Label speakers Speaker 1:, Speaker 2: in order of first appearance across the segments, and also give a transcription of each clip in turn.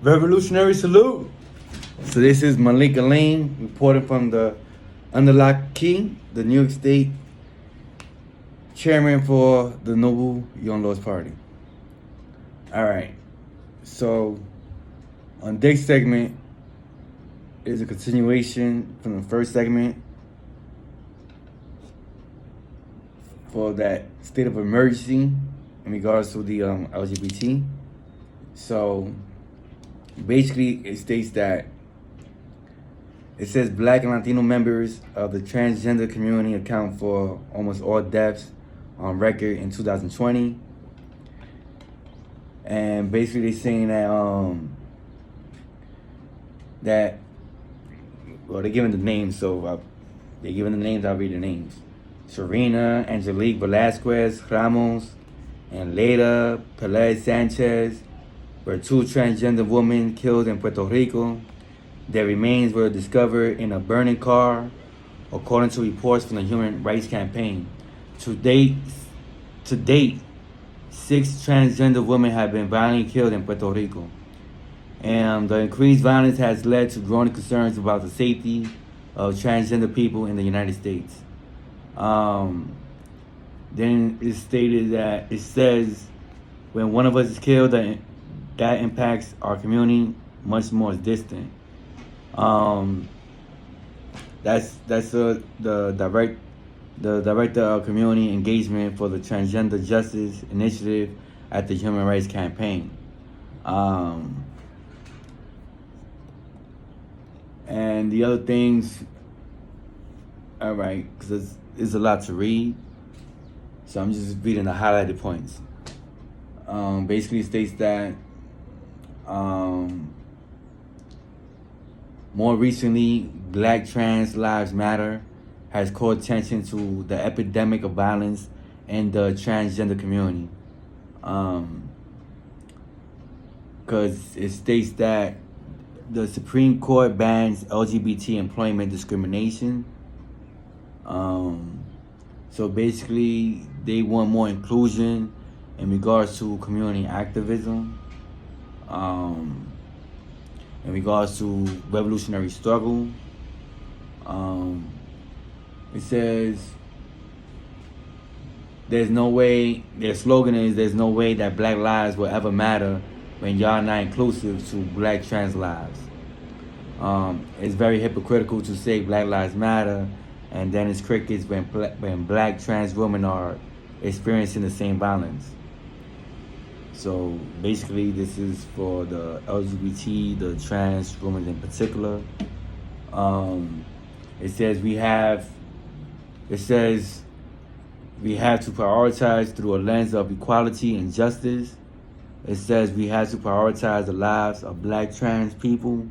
Speaker 1: Revolutionary salute. So this is Malik Elaine reporting from the Underlock Key, the New York State chairman for the Noble Young Lords Party. All right. So on this segment is a continuation from the first segment for that state of emergency in regards to the LGBT. So basically, it states that it says Black and Latino members of the transgender community account for almost all deaths on record in 2020. And basically, they're saying that they're giving the names, so they're giving the names. I'll read the names: Serena Angelique Velasquez Ramos and Leda Pelez Sanchez were two transgender women killed in Puerto Rico. Their remains were discovered in a burning car, according to reports from the Human Rights Campaign. To date, 6 transgender women have been violently killed in Puerto Rico. And the increased violence has led to growing concerns about the safety of transgender people in the United States. Then it stated that it says when one of us is killed, that impacts our community much more distant. That's the director of community engagement for the Transgender Justice Initiative at the Human Rights Campaign. And the other things, all right, because there's a lot to read, so I'm just reading the highlighted points. Basically states that more recently, Black Trans Lives Matter has called attention to the epidemic of violence in the transgender community. Because it states that the Supreme Court bans LGBT employment discrimination. So basically, they want more inclusion in regards to community activism, in regards to revolutionary struggle. It says there's no way, their slogan is there's no way that Black lives will ever matter when y'all not inclusive to Black trans lives. It's very hypocritical to say Black Lives Matter and then it's crickets when Black trans women are experiencing the same violence. So basically, this is for the LGBT, the trans women in particular. It says we have to prioritize through a lens of equality and justice. It says we have to prioritize the lives of Black trans people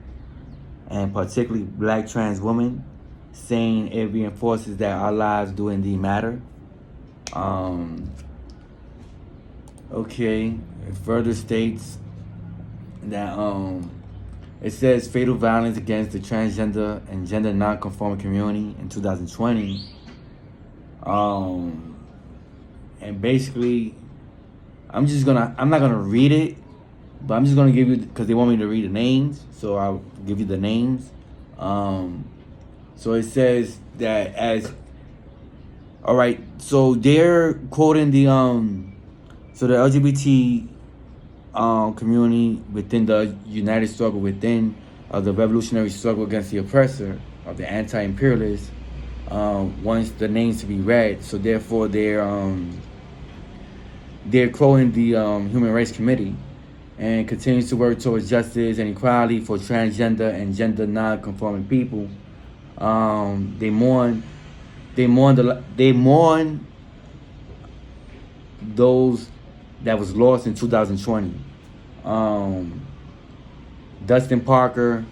Speaker 1: and particularly Black trans women, saying it reinforces that our lives do indeed matter. Okay, it further states that it says fatal violence against the transgender and gender non-conforming community in 2020. And basically, I'm not gonna read it, but I'm just gonna give you, because they want me to read the names, so I'll give you the names. So it says that all right, so they're quoting the LGBT community within the united struggle within the revolutionary struggle against the oppressor of the anti-imperialists wants the names to be read. So therefore they're quoting the Human Rights Committee and continues to work towards justice and equality for transgender and gender non-conforming people. They mourn those that was lost in 2020. Dustin Parker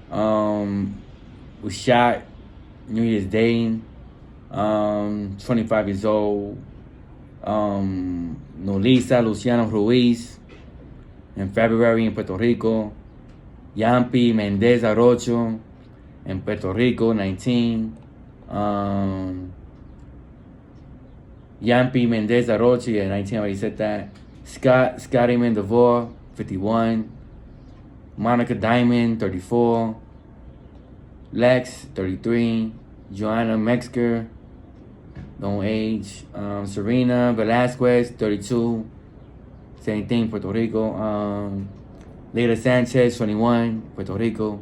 Speaker 1: was shot New Year's Day, 25 years old. Nolisa Luciano Ruiz in February in Puerto Rico. Yampi Mendez Arocho in Puerto Rico, 19. Yampi Mendez Arochi, 19, I already said that. Scotty Mendevor, 51. Monica Diamond, 34. Lex, 33. Joanna Metzger, don't age. Serena Velasquez, 32. Same thing, Puerto Rico. Leila Sanchez, 21, Puerto Rico.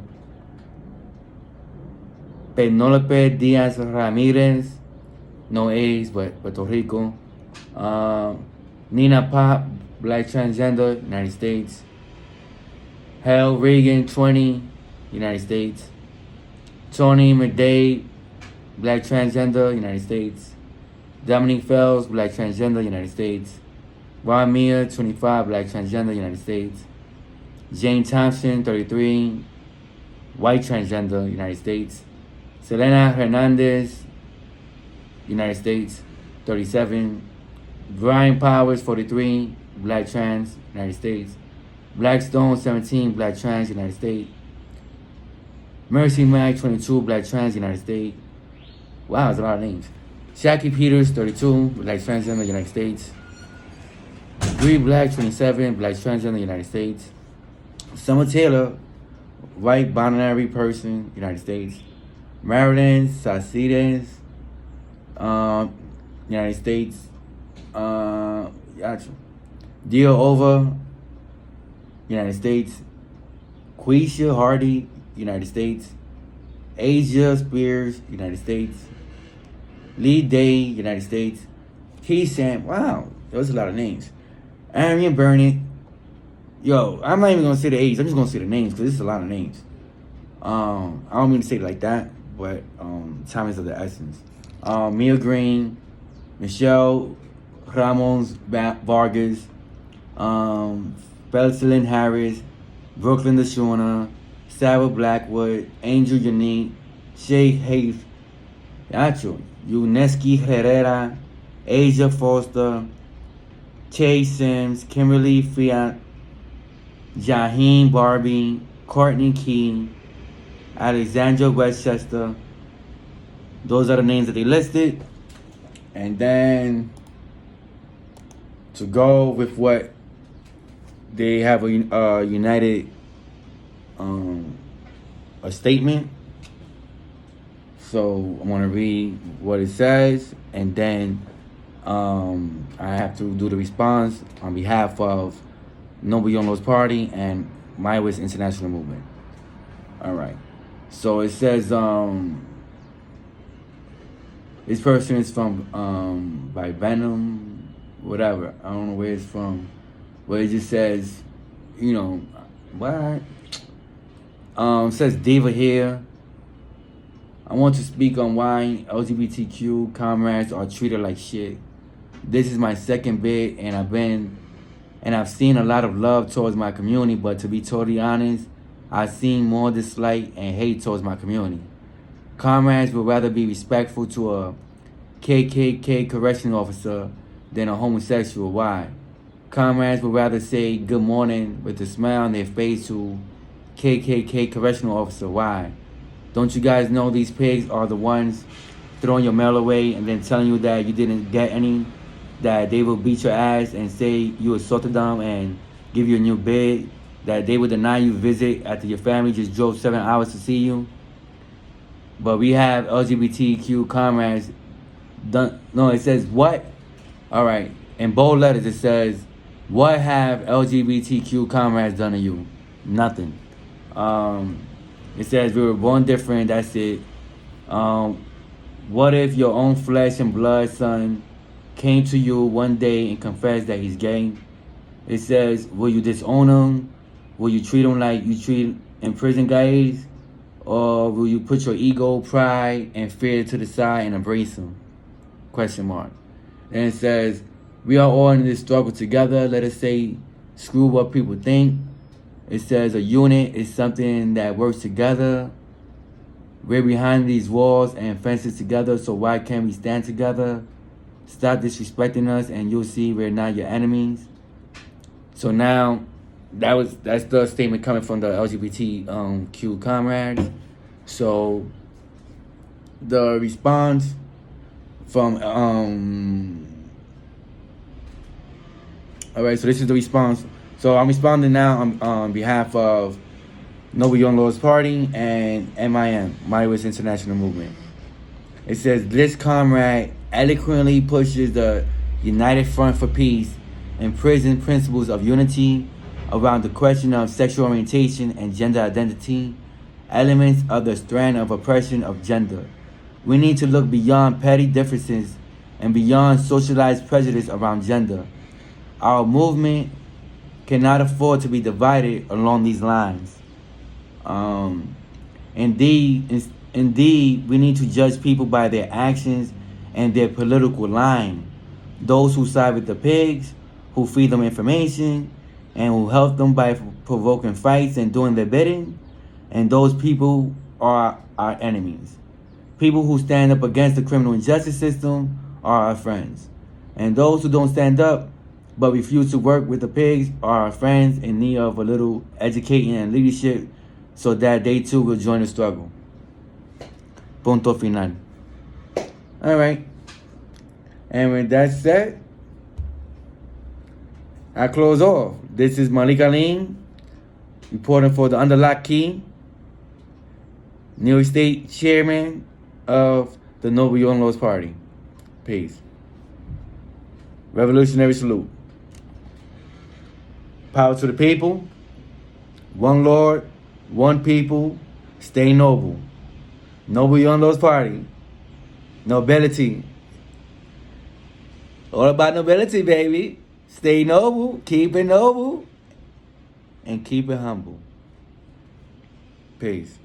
Speaker 1: Penelope Diaz Ramirez, no age, but Puerto Rico. Nina Pop, black transgender, United States. Hal Reagan, 20, United States. Tony McDade, black transgender, United States. Dominique Fells, black transgender, United States. Ron Mia, 25, black transgender, United States. Jane Thompson, 33, white transgender, United States. Selena Hernandez, United States, 37. Brian Powers, 43, black trans, United States. Blackstone, 17, black trans, United States. Mercy Mack, 22, black trans, United States. Wow, that's a lot of names. Shaki Peters, 32, black transgender, United States. Bree Black, 27, black transgender, United States. Summer Taylor, white binary person, United States. Marilyn Sacides, United States. Gotcha. Deal Over, United States. Quisha Hardy, United States. Asia Spears, United States. Lee Day, United States. Keith Sam, wow, those are a lot of names. Arian Burnett. Yo, I'm not even gonna say the age. I'm just gonna say the names because this is a lot of names. I don't mean to say it like that, but time is of the essence. Mia Green, Michelle Ramos Vargas, Felcelyn Harris, Brooklyn DeShuna, Sarah Blackwood, Angel Unique, Shay Haith, Uneski Herrera, Asia Foster, Chase Sims, Kimberly Fiat, Jaheem Barbie, Courtney Key, Alexandra Westchester. Those are the names that they listed. And then to go with what they have a united a statement. So I'm gonna read what it says, and then I have to do the response on behalf of No Beyondo's Party and My Wish International Movement. All right. So it says this person is from by Venom, whatever. I don't know where it's from, but it just says, you know, what? It says Diva here. I want to speak on why LGBTQ comrades are treated like shit. This is my second bid, and I've seen a lot of love towards my community, but to be totally honest, I've seen more dislike and hate towards my community. Comrades would rather be respectful to a KKK correctional officer than a homosexual. Why? Comrades would rather say good morning with a smile on their face to KKK correctional officer. Why? Don't you guys know these pigs are the ones throwing your mail away and then telling you that you didn't get any, that they will beat your ass and say you assaulted them and give you a new bid, that they will deny you visit after your family just drove 7 hours to see you? But we have LGBTQ comrades done. No, it says what? All right. In bold letters, it says, what have LGBTQ comrades done to you? Nothing. It says we were born different. That's it. What if your own flesh and blood son came to you one day and confessed that he's gay? It says, will you disown him? Will you treat him like you treat in prison guys? Or will you put your ego, pride, and fear to the side and embrace him? Question mark. And it says, we are all in this struggle together. Let us say, screw what people think. It says a unit is something that works together. We're behind these walls and fences together, so why can't we stand together? Stop disrespecting us and you'll see we're not your enemies. So now, that's the statement coming from the LGBTQ comrades. So the response from all right, so this is the response. So I'm responding now on behalf of Noble Young Lords Party, and MIM, Migrants International Movement. It says, this comrade eloquently pushes the United Front for Peace and prison principles of unity around the question of sexual orientation and gender identity, elements of the strand of oppression of gender. We need to look beyond petty differences and beyond socialized prejudice around gender. Our movement cannot afford to be divided along these lines. Indeed, we need to judge people by their actions and their political line. Those who side with the pigs, who feed them information, and who help them by provoking fights and doing their bidding, and those people are our enemies. People who stand up against the criminal injustice system are our friends. And those who don't stand up but refuse to work with the pigs are our friends in need of a little educating and leadership so that they too will join the struggle. Punto final. All right. And with that said, I close off. This is Malik Alim, reporting for the Underlock Key, New York State Chairman of the Noble Young Lords Party. Peace. Revolutionary salute. Power to the people. One Lord, one people. Stay noble. Noble Young Lords Party. Nobility. All about nobility, baby. Stay noble, keep it noble, and keep it humble. Peace.